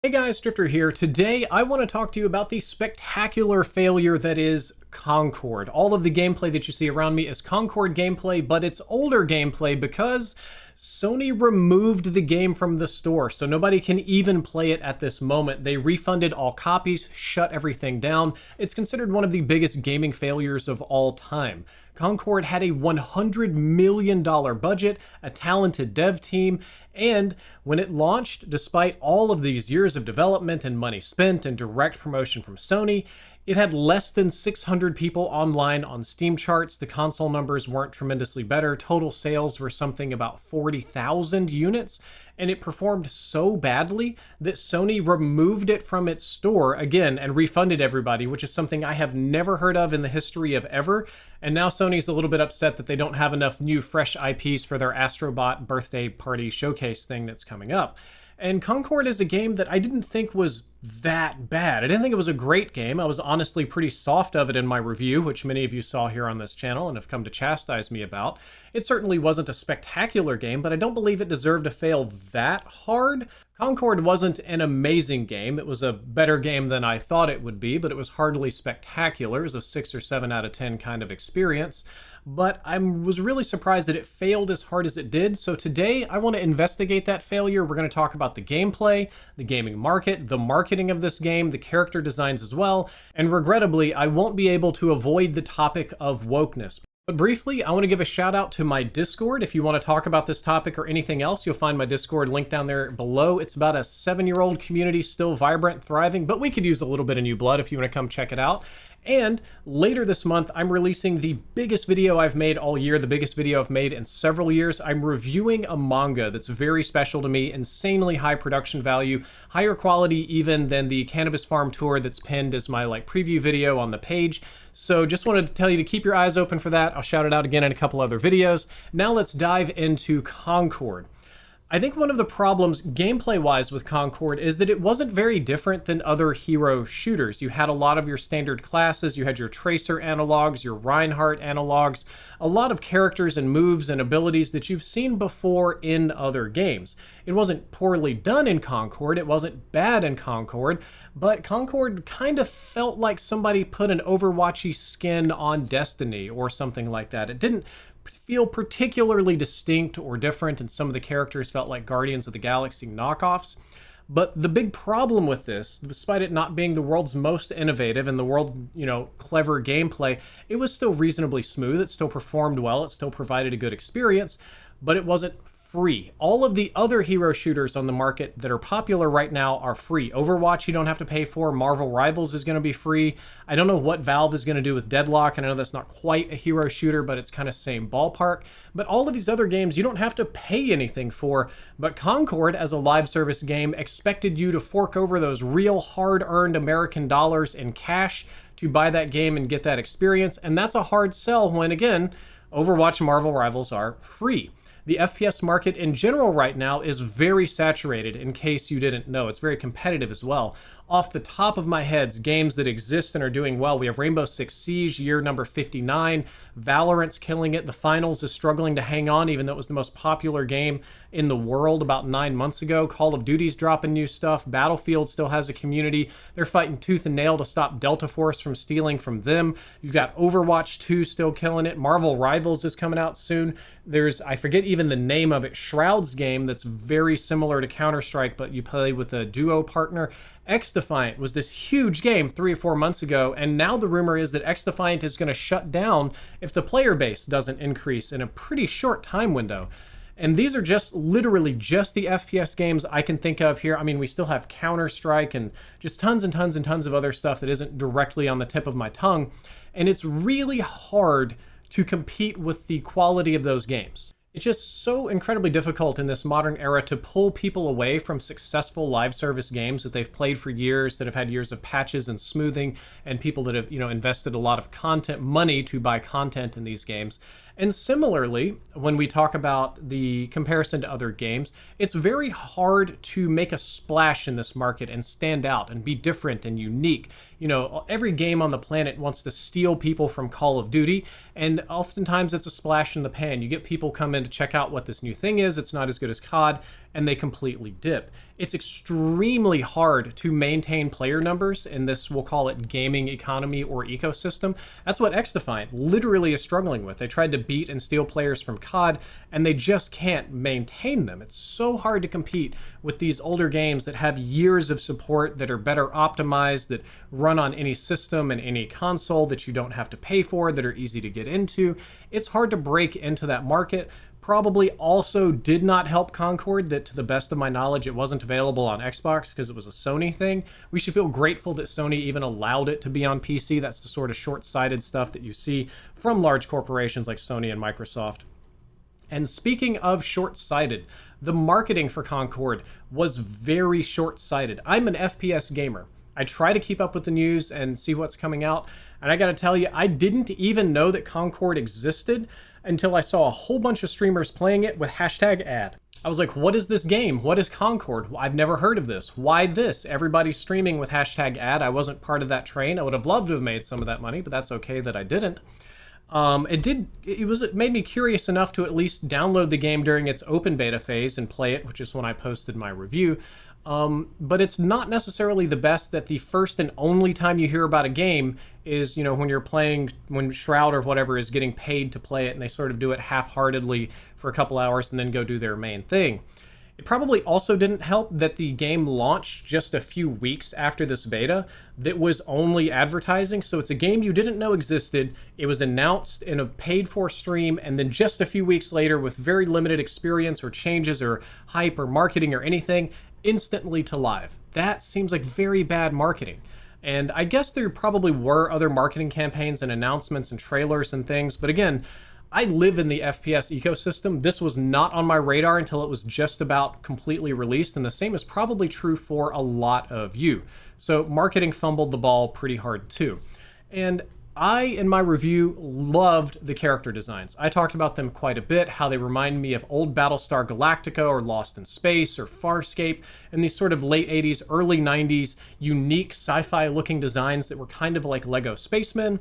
Hey guys, Drifter here. Today I want to talk to you about the spectacular failure that is Concord. All of the gameplay that you see around me is Concord gameplay, but it's older gameplay because Sony removed the game from the store, so nobody can even play it at this moment. They refunded all copies, shut everything down. It's considered one of the biggest gaming failures of all time. Concord had a $100 million budget, a talented dev team, and when it launched, despite all of these years of development and money spent and direct promotion from Sony, it had less than 600 people online on Steam charts. The console numbers weren't tremendously better. Total sales were something about 40,000 units, and it performed so badly that Sony removed it from its store again and refunded everybody, which is something I have never heard of in the history of ever. And now Sony's a little bit upset that they don't have enough new fresh IPs for their Astrobot birthday party showcase thing that's coming up. And Concord is a game that I didn't think was that bad. I didn't think it was a great game. I was honestly pretty soft of it in my review, which many of you saw here on this channel and have come to chastise me about. It certainly wasn't a spectacular game, but I don't believe it deserved to fail that hard. Concord wasn't an amazing game. It was a better game than I thought it would be, but it was hardly spectacular. It was a 6 or 7 out of 10 kind of experience. But I was really surprised that it failed as hard as it did. So today I want to investigate that failure. We're going to talk about the gameplay, the gaming market, the marketing of this game, the character designs as well. And regrettably, I won't be able to avoid the topic of wokeness. But briefly, I want to give a shout out to my Discord. If you want to talk about this topic or anything else, you'll find my Discord link down there below. It's about a 7-year-old community, still vibrant, thriving, but we could use a little bit of new blood if you want to come check it out. And later this month, I'm releasing the biggest video I've made all year, the biggest video I've made in several years. I'm reviewing a manga that's very special to me, insanely high production value, higher quality even than the Cannabis Farm tour that's pinned as my preview video on the page. So just wanted to tell you to keep your eyes open for that. I'll shout it out again in a couple other videos. Now let's dive into Concord. I think one of the problems gameplay-wise with Concord is that it wasn't very different than other hero shooters. You had a lot of your standard classes, you had your Tracer analogs, your Reinhardt analogs, a lot of characters and moves and abilities that you've seen before in other games. It wasn't poorly done in Concord, it wasn't bad in Concord, but Concord kind of felt like somebody put an Overwatchy skin on Destiny or something like that. It didn't feel particularly distinct or different, and some of the characters felt like Guardians of the Galaxy knockoffs. But the big problem with this, despite it not being the world's most innovative and the world's, clever gameplay, it was still reasonably smooth. It still performed well. It still provided a good experience, but it wasn't free. All of the other hero shooters on the market that are popular right now are free. Overwatch you don't have to pay for. Marvel Rivals is going to be free. I don't know what Valve is going to do with Deadlock, and I know that's not quite a hero shooter, but it's kind of same ballpark. But all of these other games you don't have to pay anything for, but Concord as a live service game expected you to fork over those real hard-earned American dollars in cash to buy that game and get that experience, and that's a hard sell when, again, Overwatch and Marvel Rivals are free. The FPS market in general right now is very saturated, in case you didn't know. It's very competitive as well. Off the top of my head, games that exist and are doing well, we have Rainbow Six Siege, year number 59. Valorant's killing it. The Finals is struggling to hang on, even though it was the most popular game in the world about 9 months ago. Call of Duty's dropping new stuff. Battlefield still has a community. They're fighting tooth and nail to stop Delta Force from stealing from them. You've got Overwatch 2 still killing it. Marvel Rivals is coming out soon. There's, I forget even the name of it, Shroud's game that's very similar to Counter-Strike, but you play with a duo partner. X-Defiant was this huge game 3 or 4 months ago, and now the rumor is that X-Defiant is going to shut down if the player base doesn't increase in a pretty short time window. And these are just literally just the FPS games I can think of here. I mean, we still have Counter-Strike and just tons and tons and tons of other stuff that isn't directly on the tip of my tongue. And it's really hard to compete with the quality of those games. It's just so incredibly difficult in this modern era to pull people away from successful live service games that they've played for years, that have had years of patches and smoothing, and people that have, invested a lot of content money to buy content in these games. And similarly, when we talk about the comparison to other games, it's very hard to make a splash in this market and stand out and be different and unique. Every game on the planet wants to steal people from Call of Duty, and oftentimes it's a splash in the pan. You get people come in to check out what this new thing is. It's not as good as COD, and they completely dip. It's extremely hard to maintain player numbers in this, we'll call it gaming economy or ecosystem. That's what XDefiant literally is struggling with. They tried to beat and steal players from COD, and they just can't maintain them. It's so hard to compete with these older games that have years of support, that are better optimized, that run on any system and any console, that you don't have to pay for, that are easy to get into. It's hard to break into that market. Probably also did not help Concord that, to the best of my knowledge, it wasn't available on Xbox because it was a Sony thing. We should feel grateful that Sony even allowed it to be on PC. That's the sort of short-sighted stuff that you see from large corporations like Sony and Microsoft. And speaking of short-sighted, the marketing for Concord was very short-sighted. I'm an FPS gamer. I try to keep up with the news and see what's coming out. And I gotta tell you, I didn't even know that Concord existed until I saw a whole bunch of streamers playing it with #ad. I was like, what is this game? What is Concord? I've never heard of this. Why this? Everybody's streaming with #ad. I wasn't part of that train. I would have loved to have made some of that money, but that's okay that I didn't. It made me curious enough to at least download the game during its open beta phase and play it, which is when I posted my review. But it's not necessarily the best that the first and only time you hear about a game is, when you're playing, when Shroud or whatever is getting paid to play it, and they sort of do it half-heartedly for a couple hours and then go do their main thing. It probably also didn't help that the game launched just a few weeks after this beta that was only advertising. So it's a game you didn't know existed. It was announced in a paid-for stream, and then just a few weeks later, with very limited experience or changes or hype or marketing or anything, instantly to live. That seems like very bad marketing. And I guess there probably were other marketing campaigns and announcements and trailers and things, but again, I live in the FPS ecosystem. This was not on my radar until it was just about completely released, and the same is probably true for a lot of you. So marketing fumbled the ball pretty hard too. And I, in my review, loved the character designs. I talked about them quite a bit, how they remind me of old Battlestar Galactica or Lost in Space or Farscape, and these sort of late 80s, early 90s unique sci-fi looking designs that were kind of like Lego Spacemen.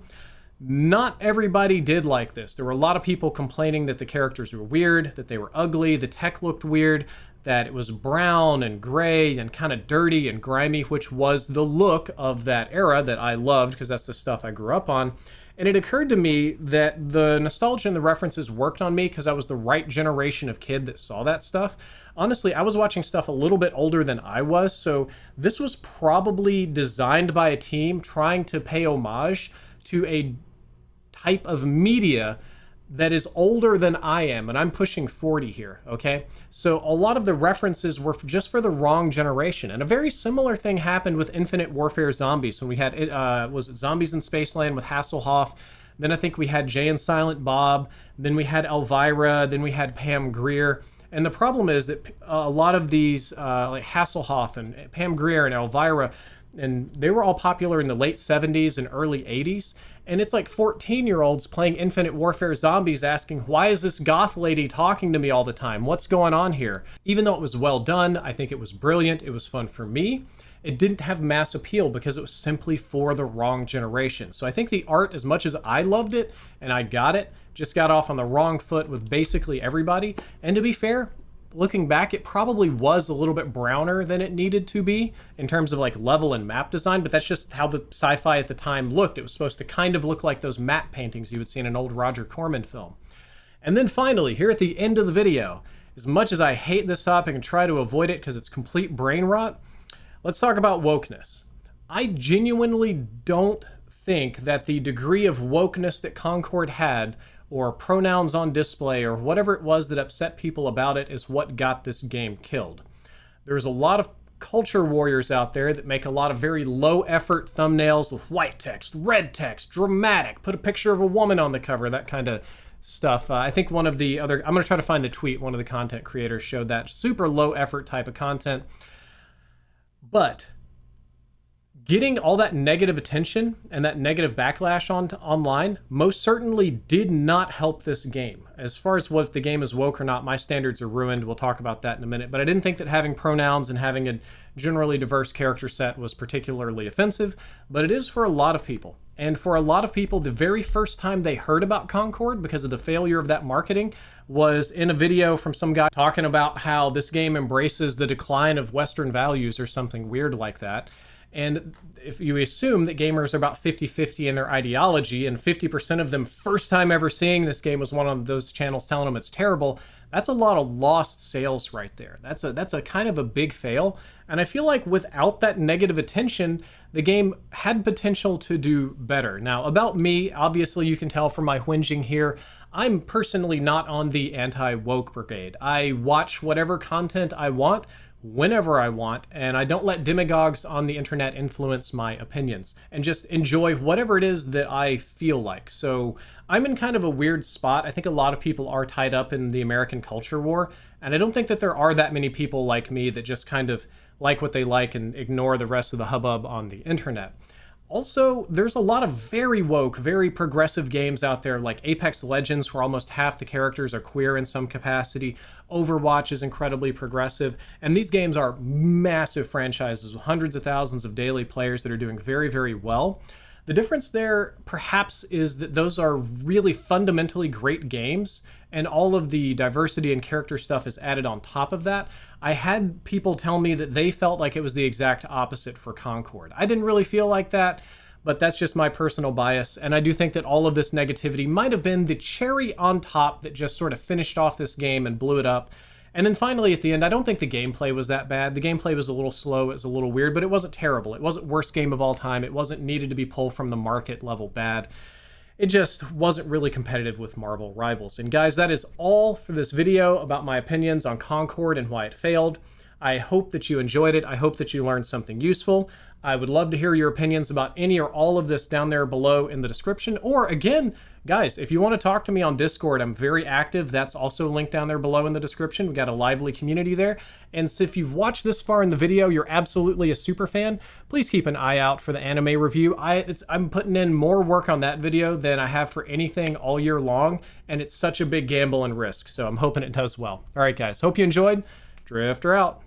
Not everybody did like this. There were a lot of people complaining that the characters were weird, that they were ugly, the tech looked weird, that it was brown and gray and kind of dirty and grimy, which was the look of that era that I loved because that's the stuff I grew up on. And it occurred to me that the nostalgia and the references worked on me because I was the right generation of kid that saw that stuff. Honestly, I was watching stuff a little bit older than I was, so this was probably designed by a team trying to pay homage to a type of media that is older than I am, and I'm pushing 40 here, okay? So a lot of the references were just for the wrong generation, and a very similar thing happened with Infinite Warfare Zombies when we had, was it Zombies in Spaceland with Hasselhoff, then I think we had Jay and Silent Bob, then we had Elvira, then we had Pam Grier, and the problem is that a lot of these, like Hasselhoff and Pam Grier and Elvira, and they were all popular in the late 70s and early 80s. And it's like 14-year-olds playing Infinite Warfare Zombies asking, why is this goth lady talking to me all the time? What's going on here? Even though it was well done, I think it was brilliant, it was fun for me, it didn't have mass appeal because it was simply for the wrong generation. So I think the art, as much as I loved it and I got it, just got off on the wrong foot with basically everybody. And to be fair, looking back, it probably was a little bit browner than it needed to be in terms of like level and map design, but that's just how the sci-fi at the time looked. It was supposed to kind of look like those matte paintings you would see in an old Roger Corman film. And then finally, here at the end of the video, as much as I hate this topic and try to avoid it because it's complete brain rot, let's talk about wokeness. I genuinely don't think that the degree of wokeness that Concord had, or pronouns on display, or whatever it was that upset people about it, is what got this game killed. There's a lot of culture warriors out there that make a lot of very low effort thumbnails with white text, red text, dramatic, put a picture of a woman on the cover, that kind of stuff. I think one of the other, I'm going to try to find the tweet, one of the content creators showed that super low effort type of content. But getting all that negative attention and that negative backlash online most certainly did not help this game. As far as what if the game is woke or not, my standards are ruined. We'll talk about that in a minute. But I didn't think that having pronouns and having a generally diverse character set was particularly offensive, but it is for a lot of people. And for a lot of people, the very first time they heard about Concord because of the failure of that marketing was in a video from some guy talking about how this game embraces the decline of Western values or something weird like that. And if you assume that gamers are about 50-50 in their ideology, and 50% of them first time ever seeing this game was one of those channels telling them it's terrible, that's a lot of lost sales right there. That's a kind of a big fail. And I feel like without that negative attention, the game had potential to do better. Now, about me, obviously you can tell from my whinging here, I'm personally not on the anti-woke brigade. I watch whatever content I want, whenever I want, and I don't let demagogues on the internet influence my opinions, and just enjoy whatever it is that I feel like. So I'm in kind of a weird spot. I think a lot of people are tied up in the American culture war, and I don't think that there are that many people like me that just kind of like what they like and ignore the rest of the hubbub on the internet. Also, there's a lot of very woke, very progressive games out there like Apex Legends, where almost half the characters are queer in some capacity. Overwatch is incredibly progressive, and these games are massive franchises with hundreds of thousands of daily players that are doing very, very well. The difference there, perhaps, is that those are really fundamentally great games, and all of the diversity and character stuff is added on top of that. I had people tell me that they felt like it was the exact opposite for Concord. I didn't really feel like that, but that's just my personal bias, and I do think that all of this negativity might have been the cherry on top that just sort of finished off this game and blew it up. And then finally, at the end, I don't think the gameplay was that bad. The gameplay was a little slow, it was a little weird, but it wasn't terrible. It wasn't worst game of all time. It wasn't needed to be pulled from the market level bad. It just wasn't really competitive with Marvel rivals. And guys, that is all for this video about my opinions on Concord and why it failed. I hope that you enjoyed it. I hope that you learned something useful. I would love to hear your opinions about any or all of this down there below in the description. Or again, guys, if you want to talk to me on Discord, I'm very active. That's also linked down there below in the description. We got a lively community there. And so if you've watched this far in the video, you're absolutely a super fan. Please keep an eye out for the anime review. I'm putting in more work on that video than I have for anything all year long, and it's such a big gamble and risk. So I'm hoping it does well. All right, guys, hope you enjoyed. Drifter out.